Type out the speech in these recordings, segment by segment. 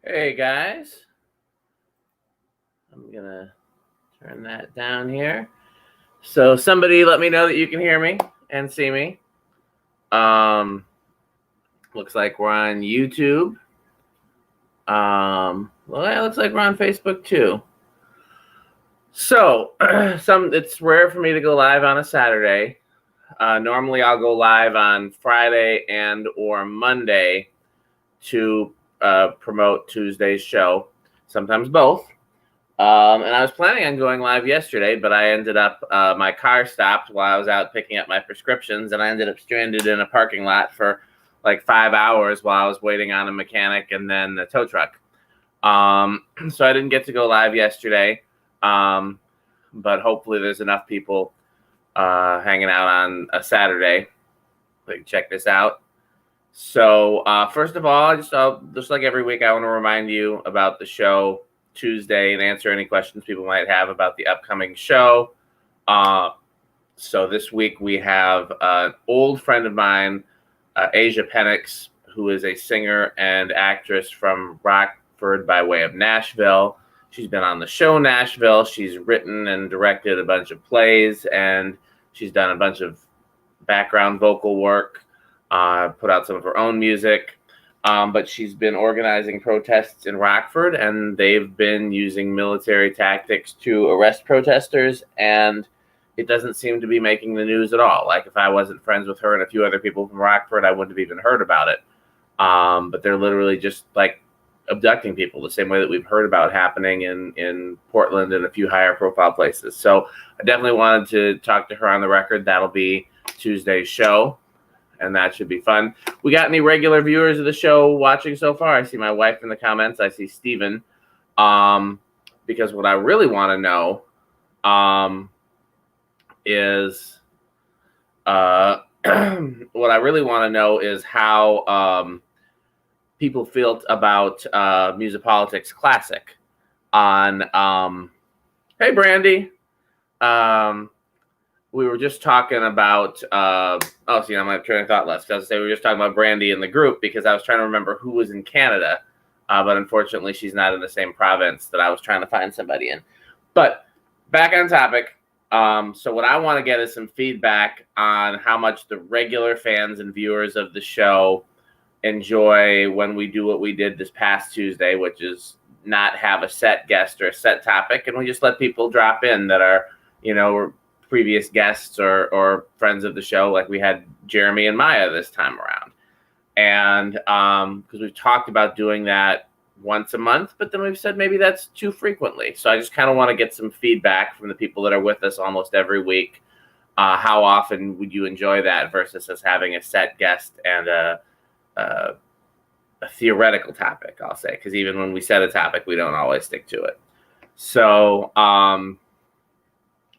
Hey guys, I'm gonna turn that down here. So somebody let me know that you can hear me and see me. Looks like we're on YouTube. Well, it looks like we're on Facebook too. So it's rare for me to go live on a Saturday. Normally I'll go live on Friday and or Monday to promote Tuesday's show, sometimes both. And I was planning on going live yesterday, but I ended up, my car stopped while I was out picking up my prescriptions, and I ended up stranded in a parking lot for like 5 hours while I was waiting on a mechanic and then the tow truck. So I didn't get to go live yesterday, but hopefully there's enough people hanging out on a Saturday. Like, check this out. So first of all, just like every week, I want to remind you about the show Tuesday and answer any questions people might have about the upcoming show. So this week we have an old friend of mine, Aija, who is a singer and actress from Rockford by way of Nashville. She's been on the show Nashville. She's written and directed a bunch of plays, and she's done a bunch of background vocal work, put out some of her own music. But she's been organizing protests in Rockford, and they've been using military tactics to arrest protesters, and it doesn't seem to be making the news at all. Like, if I wasn't friends with her and a few other people from Rockford, I wouldn't have even heard about it. But they're literally just like abducting people the same way that we've heard about happening in Portland and a few higher profile places. So I definitely wanted to talk to her on the record. That'll be Tuesday's show, and that should be fun. We got any regular viewers of the show watching so far? I see my wife in the comments. I see Steven. Because what I really want to know is how people felt about MUSiPOLiTiX Classic on hey Brandy. We were just talking about I'm my train of thought left. I was saying we were just talking about Brandy in the group because I was trying to remember who was in Canada, but unfortunately she's not in the same province that I was trying to find somebody in. But back on topic. So what I want to get is some feedback on how much the regular fans and viewers of the show enjoy when we do what we did this past Tuesday, which is not have a set guest or a set topic, and we just let people drop in that are, previous guests or friends of the show. Like we had Jeremy and Maya this time around. And because we've talked about doing that once a month, but then we've said maybe that's too frequently. So I just kind of want to get some feedback from the people that are with us almost every week. How often would you enjoy that versus us having a set guest and a theoretical topic, I'll say, because even when we set a topic, we don't always stick to it. So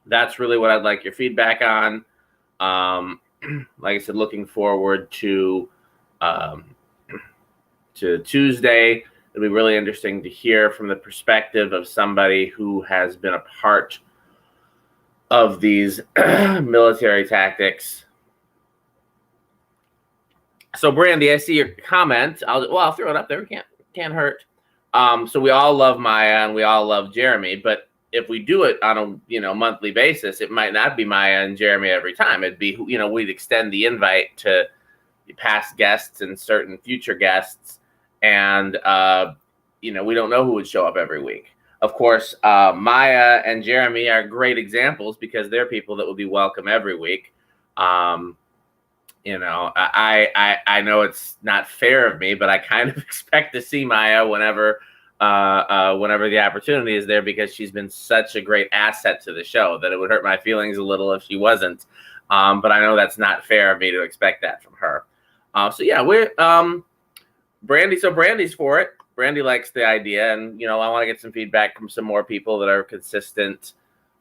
that's really what I'd like your feedback on. Like I said, looking forward to Tuesday. It'll be really interesting to hear from the perspective of somebody who has been a part of these military tactics. So Brandy, I see your comment. I'll throw it up there. Can't hurt. So we all love Maya and we all love Jeremy, but if we do it on a monthly basis, it might not be Maya and Jeremy every time. It'd be we'd extend the invite to past guests and certain future guests, and we don't know who would show up every week. Of course, Maya and Jeremy are great examples because they're people that will be welcome every week. I know it's not fair of me, but I kind of expect to see Maya whenever the opportunity is there, because she's been such a great asset to the show that it would hurt my feelings a little if she wasn't. But I know that's not fair of me to expect that from her. So yeah, we're Brandy. So Brandy's for it. Brandy likes the idea, and I want to get some feedback from some more people that are consistent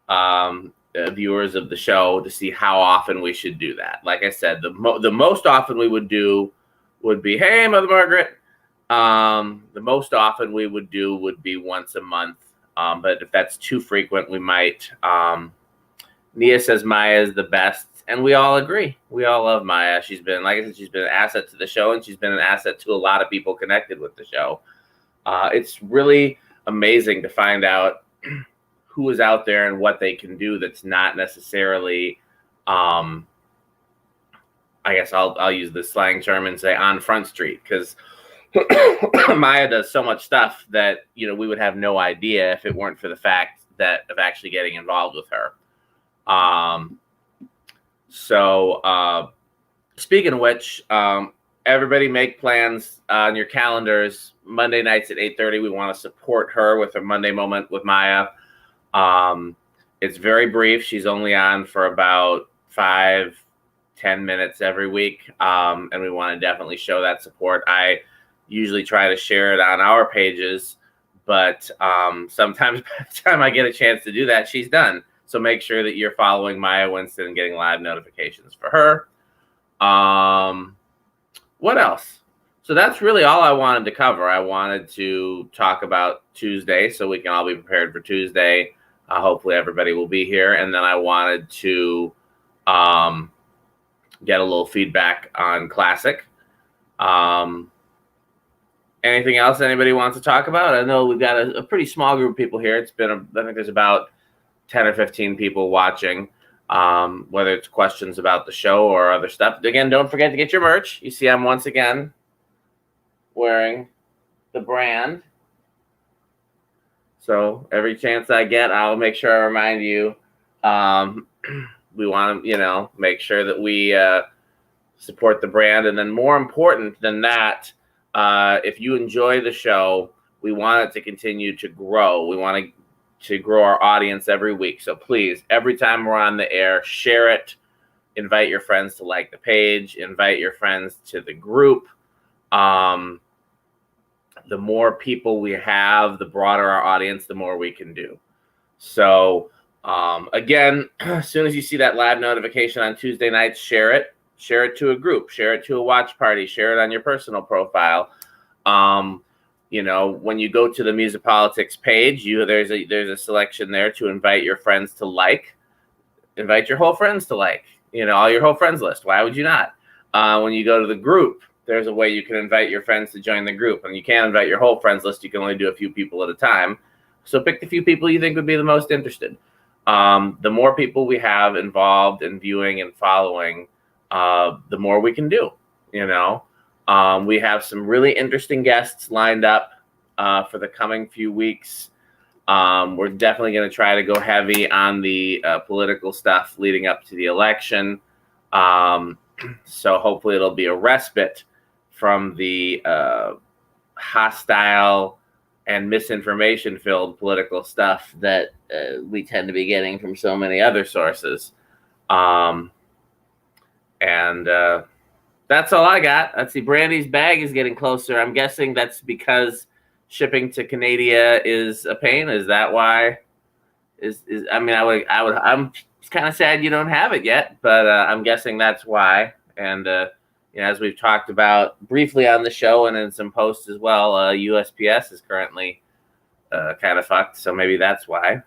viewers of the show to see how often we should do that. Like I said, the most often we would do would be, hey, Mother Margaret. The most often we would do would be once a month. But if that's too frequent, we might. Nia says Maya is the best, and we all agree. We all love Maya. She's been, like I said, she's been an asset to the show, and she's been an asset to a lot of people connected with the show. It's really amazing to find out who is out there and what they can do that's not necessarily, I guess I'll use the slang term and say on Front Street, because Maya does so much stuff that, you know, we would have no idea if it weren't for the fact that of actually getting involved with her. Speaking of which, everybody make plans on your calendars. Monday nights at 8:30, we want to support her with a Monday Moment with Maya. It's very brief. She's only on for about 5-10 minutes every week, and we want to definitely show that support. I usually try to share it on our pages, but sometimes by the time I get a chance to do that, she's done. So make sure that you're following Maya Winston and getting live notifications for her. What else? So that's really all I wanted to cover. I wanted to talk about Tuesday so we can all be prepared for Tuesday. Hopefully everybody will be here. And then I wanted to get a little feedback on Classic. Anything else anybody wants to talk about? I know we've got a pretty small group of people here. It's been, I think there's about 10 or 15 people watching, whether it's questions about the show or other stuff. Again, don't forget to get your merch. You see I'm once again wearing the brand. So every chance I get, I'll make sure I remind you. We want to, make sure that we support the brand. And then more important than that, if you enjoy the show, we want it to continue to grow. We want to grow our audience every week. So please, every time we're on the air, share it. Invite your friends to like the page. Invite your friends to the group. The more people we have, the broader our audience, the more we can do. So again, as soon as you see that live notification on Tuesday nights, share it. Share it to a group. Share it to a watch party. Share it on your personal profile. When you go to the MUSiPOLiTiX page, there's a selection there to invite your friends to like. Invite your whole friends to like. All your whole friends list. Why would you not? When you go to the group, there's a way you can invite your friends to join the group. And you can't invite your whole friends list. You can only do a few people at a time. So pick the few people you think would be the most interested. The more people we have involved in viewing and following, the more we can do. We have some really interesting guests lined up for the coming few weeks. We're definitely going to try to go heavy on the political stuff leading up to the election. So hopefully it'll be a respite from the hostile and misinformation-filled political stuff that we tend to be getting from so many other sources. That's all I got. Let's see. Brandy's bag is getting closer. I'm guessing that's because shipping to Canada is a pain. Is that why? I'm kind of sad you don't have it yet, but I'm guessing that's why. And as we've talked about briefly on the show and in some posts as well, USPS is currently kind of fucked, so maybe that's why.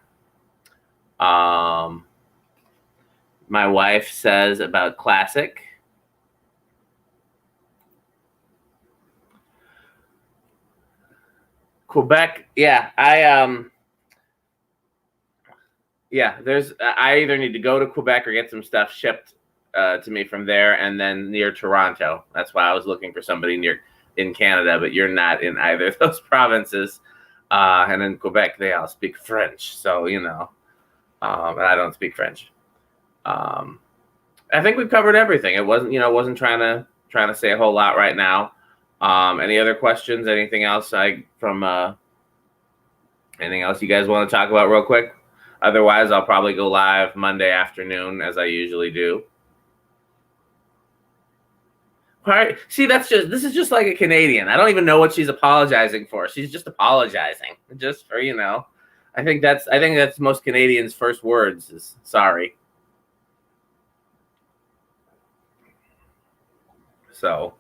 My wife says about Classic. Quebec, yeah, I either need to go to Quebec or get some stuff shipped to me from there, and then near Toronto. That's why I was looking for somebody in Canada, but you're not in either of those provinces. And in Quebec, they all speak French, so and I don't speak French. I think we've covered everything. It wasn't trying to say a whole lot right now. Any other questions? Anything else? Anything else you guys want to talk about real quick? Otherwise, I'll probably go live Monday afternoon as I usually do. All right. See, this is just like a Canadian. I don't even know what she's apologizing for. She's just apologizing, just for I think that's most Canadians' first words is sorry. So.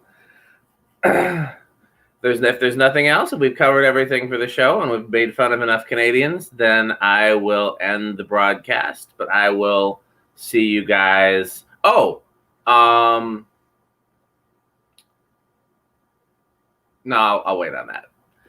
If there's nothing else, if we've covered everything for the show and we've made fun of enough Canadians, then I will end the broadcast. But I will see you guys. No, I'll wait on that.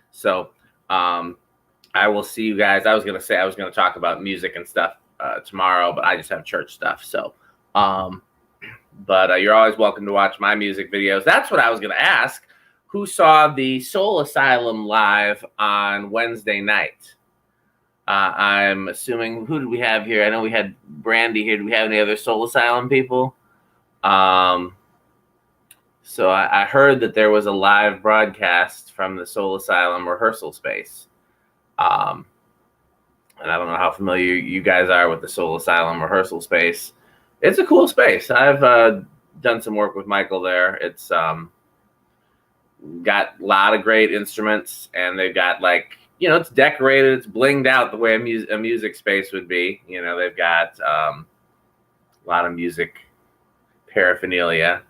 So I will see you guys. I was going to talk about music and stuff tomorrow, but I just have church stuff. So, but you're always welcome to watch my music videos. That's what I was going to ask. Who saw the Soul Asylum live on Wednesday night? I'm assuming, who did we have here? I know we had Brandy here. Do we have any other Soul Asylum people? So I heard that there was a live broadcast from the Soul Asylum rehearsal space. And I don't know how familiar you guys are with the Soul Asylum rehearsal space. It's a cool space. I've done some work with Michael there. It's got a lot of great instruments, and they've got, like, you know, it's decorated, it's blinged out the way a music space would be. You know, they've got a lot of music paraphernalia.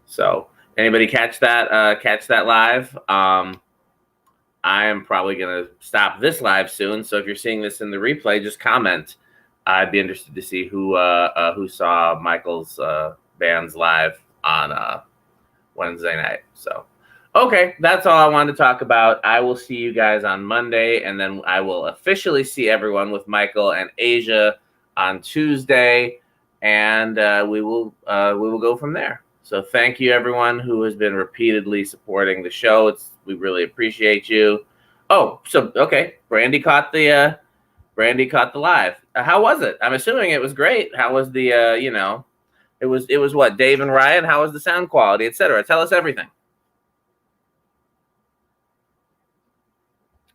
So anybody catch that live? I am probably gonna stop this live soon. So if you're seeing this in the replay, just comment. I'd be interested to see who saw Michael's bands live on Wednesday night. So, okay, that's all I wanted to talk about. I will see you guys on Monday, and then I will officially see everyone with Michael and Aija on Tuesday, and we will go from there. So thank you, everyone who has been repeatedly supporting the show. We really appreciate you. Oh, so okay, Brandy caught the live. How was it? I'm assuming it was great. How was the you know? It was what, Dave and Ryan? How was the sound quality, etc.? Tell us everything.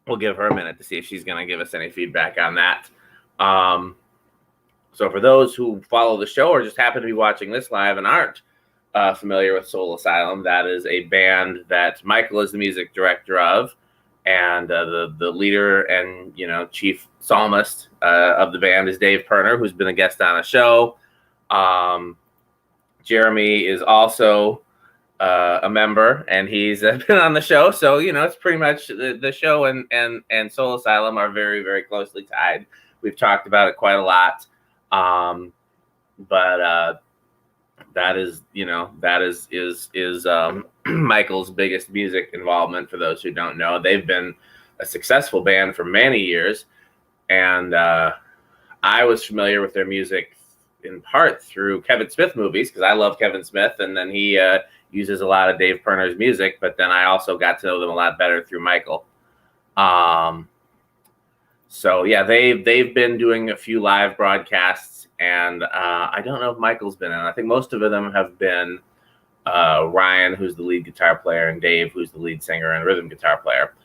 We'll give her a minute to see if she's going to give us any feedback on that. So for those who follow the show or just happen to be watching this live and aren't familiar with Soul Asylum, that is a band that Michael is the music director of, and the leader and, you know, chief psalmist of the band is Dave Perner, who's been a guest on a show. Jeremy is also a member, and he's been on the show. So, you know, it's pretty much the show and Soul Asylum are very, very closely tied. We've talked about it quite a lot. But that is, you know, that is Michael's biggest music involvement. For those who don't know, they've been a successful band for many years, and I was familiar with their music in part through Kevin Smith movies, because I love Kevin Smith, and then he uses a lot of Dave Perner's music, but then I also got to know them a lot better through Michael. So yeah, they've been doing a few live broadcasts, and I don't know if Michael's been in. I think most of them have been Ryan, who's the lead guitar player, and Dave, who's the lead singer and rhythm guitar player.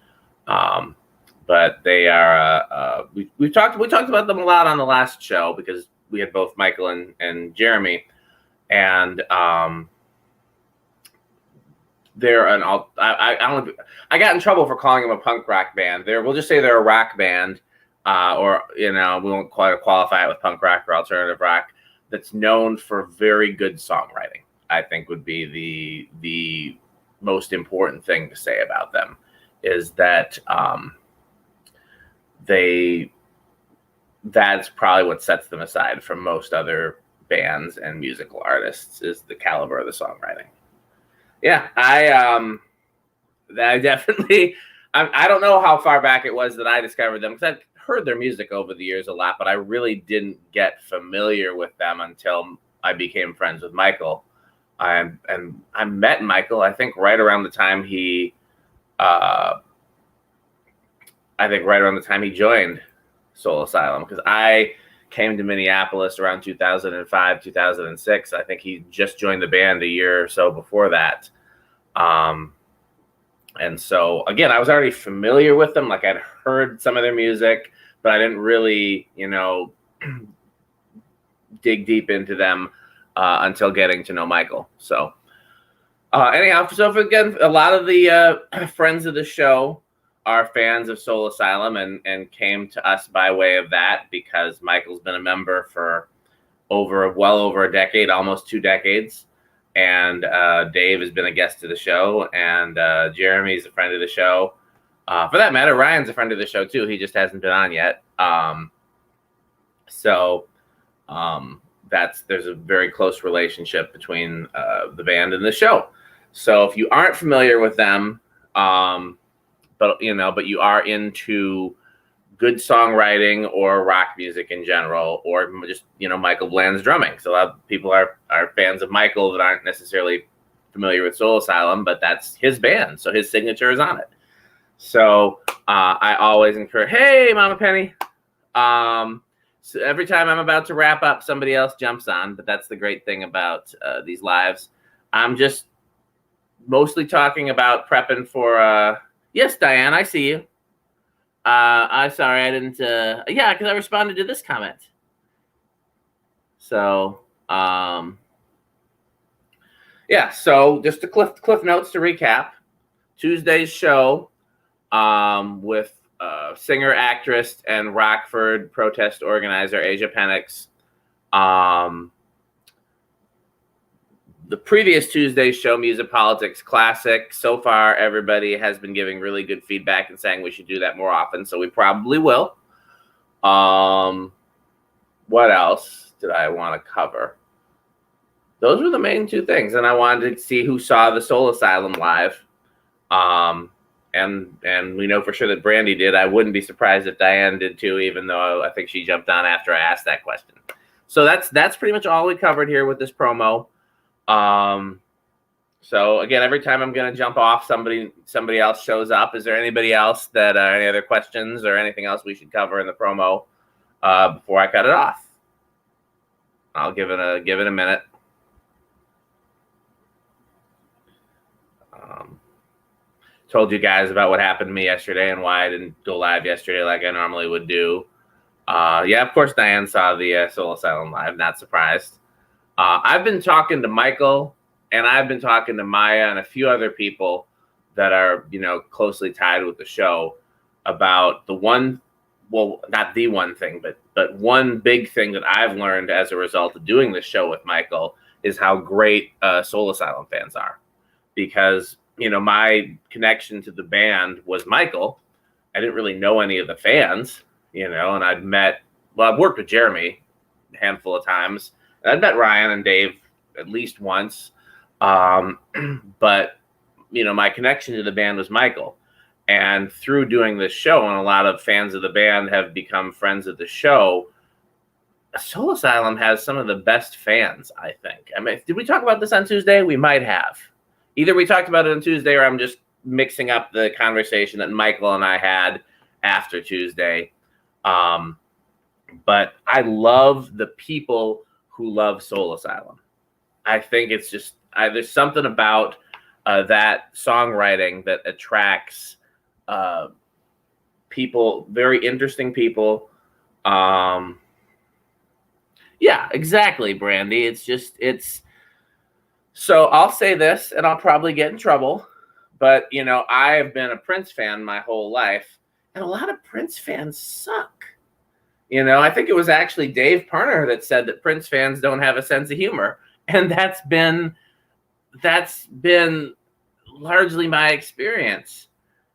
But they are we talked about them a lot on the last show, because we had both Michael and Jeremy, and they're an I got in trouble for calling them a punk rock band. We'll just say they're a rock band, or, you know, we won't quite qualify it with punk rock or alternative rock, that's known for very good songwriting. I think would be the most important thing to say about them, is that that's probably what sets them aside from most other bands and musical artists, is the caliber of the songwriting. Yeah, I definitely, I don't know how far back it was that I discovered them, because I've heard their music over the years a lot, but I really didn't get familiar with them until I became friends with Michael. And I met Michael, I think, right around the time he joined Soul Asylum, because I came to Minneapolis around 2005, 2006. I think he just joined the band a year or so before that. And so, again, I was already familiar with them. Like, I'd heard some of their music, but I didn't really, you know, dig deep into them until getting to know Michael. So anyhow, so again, a lot of the friends of the show are fans of Soul Asylum and came to us by way of that, because Michael's been a member for well over a decade, almost 2 decades. And Dave has been a guest to the show, and Jeremy's a friend of the show. For that matter, Ryan's a friend of the show too. He just hasn't been on yet. There's a very close relationship between the band and the show. So if you aren't familiar with them, but you are into good songwriting or rock music in general, or just Michael Bland's drumming. So a lot of people are fans of Michael that aren't necessarily familiar with Soul Asylum, but that's his band, so his signature is on it. So I always encourage, hey, Mama Penny. So every time I'm about to wrap up, somebody else jumps on, but that's the great thing about these lives. I'm just mostly talking about prepping for, yes, Diane, I see you. I'm sorry, I didn't, yeah, because I responded to this comment. So, yeah, so just the cliff notes to recap. Tuesday's show with singer, actress, and Rockford protest organizer Aija Penix. The previous Tuesday's show, MUSiPOLiTiX Classic. So far, everybody has been giving really good feedback and saying we should do that more often, so we probably will. What else did I want to cover? Those were the main two things, and I wanted to see who saw the Soul Asylum live. And we know for sure that Brandy did. I wouldn't be surprised if Diane did too, even though I think she jumped on after I asked that question. So that's pretty much all we covered here with this promo. So again, every time I'm going to jump off, somebody else shows up. Is there anybody else that any other questions or anything else we should cover in the promo before I cut it off? I'll give it a minute. Told you guys about what happened to me yesterday and why I didn't go live yesterday like I normally would do. Yeah, of course, Diane saw the Soul Asylum live. Not surprised. I've been talking to Michael, and I've been talking to Maya and a few other people that are, closely tied with the show about the one, well, not the one thing, but one big thing that I've learned as a result of doing this show with Michael is how great Soul Asylum fans are. Because my connection to the band was Michael. I didn't really know any of the fans, and I've worked with Jeremy a handful of times. And I'd met Ryan and Dave at least once. But, my connection to the band was Michael. And through doing this show, and a lot of fans of the band have become friends of the show, Soul Asylum has some of the best fans, I think. I mean, did we talk about this on Tuesday? We might have. Either we talked about it on Tuesday or I'm just mixing up the conversation that Michael and I had after Tuesday. But I love the people who love Soul Asylum. I think it's just, there's something about that songwriting that attracts people, very interesting people. Yeah, exactly, Brandy. So I'll say this, and I'll probably get in trouble, but, I have been a Prince fan my whole life, and a lot of Prince fans suck. I think it was actually Dave Perner that said that Prince fans don't have a sense of humor, and that's been largely my experience,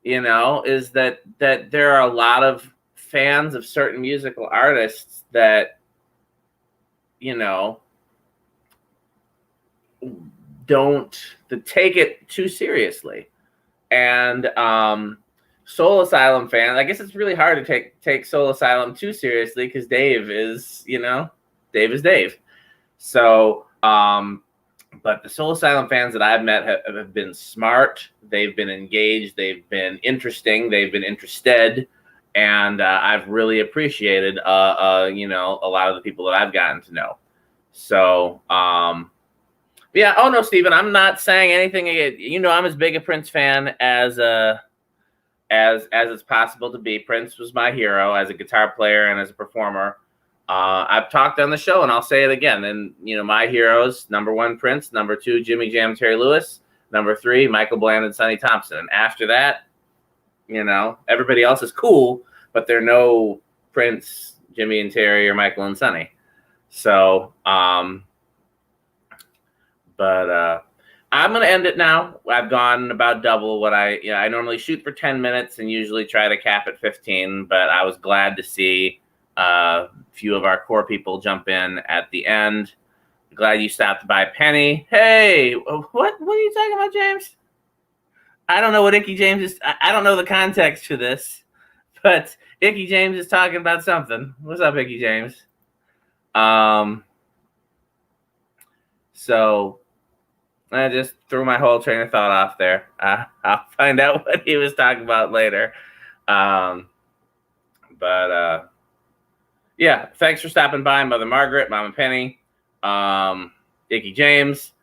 is that there are a lot of fans of certain musical artists that, don't take it too seriously. And Soul Asylum fan, I guess it's really hard to take Soul Asylum too seriously because Dave is, Dave is Dave. So, but the Soul Asylum fans that I've met have been smart. They've been engaged. They've been interesting. They've been interested. And I've really appreciated, a lot of the people that I've gotten to know. So, yeah. Oh no, Stephen, I'm not saying anything. I'm as big a Prince fan as it's possible to be. Prince was my hero as a guitar player and as a performer. I've talked on the show, and I'll say it again. And my heroes: number 1, Prince; number 2, Jimmy Jam, Terry Lewis; number 3, Michael Bland and Sonny Thompson. And after that, everybody else is cool, but they're no Prince, Jimmy and Terry, or Michael and Sonny. So, but I'm going to end it now. I've gone about double what I normally shoot for 10 minutes and usually try to cap at 15, but I was glad to see a few of our core people jump in at the end. Glad you stopped by, Penny. Hey, what are you talking about, James? I don't know what Icky James is. I don't know the context to this, but Icky James is talking about something. What's up, Icky James? So I just threw my whole train of thought off there. I'll find out what he was talking about later. Yeah, thanks for stopping by, Mother Margaret, Mama Penny, Icky James.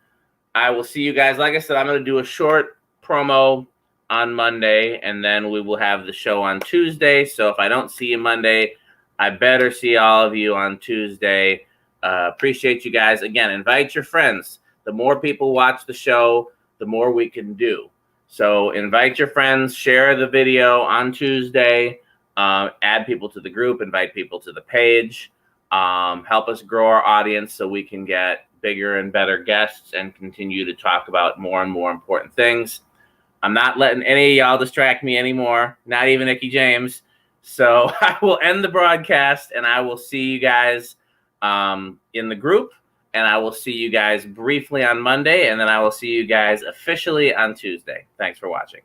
I will see you guys. Like I said, I'm going to do a short promo on Monday, and then we will have the show on Tuesday. So if I don't see you Monday, I better see all of you on Tuesday. Appreciate you guys. Again, invite your friends. The more people watch the show, the more we can do. So invite your friends, share the video on Tuesday, add people to the group, invite people to the page, help us grow our audience so we can get bigger and better guests and continue to talk about more and more important things. I'm not letting any of y'all distract me anymore, not even Icky James. So I will end the broadcast, and I will see you guys in the group, and I will see you guys briefly on Monday, and then I will see you guys officially on Tuesday. Thanks for watching.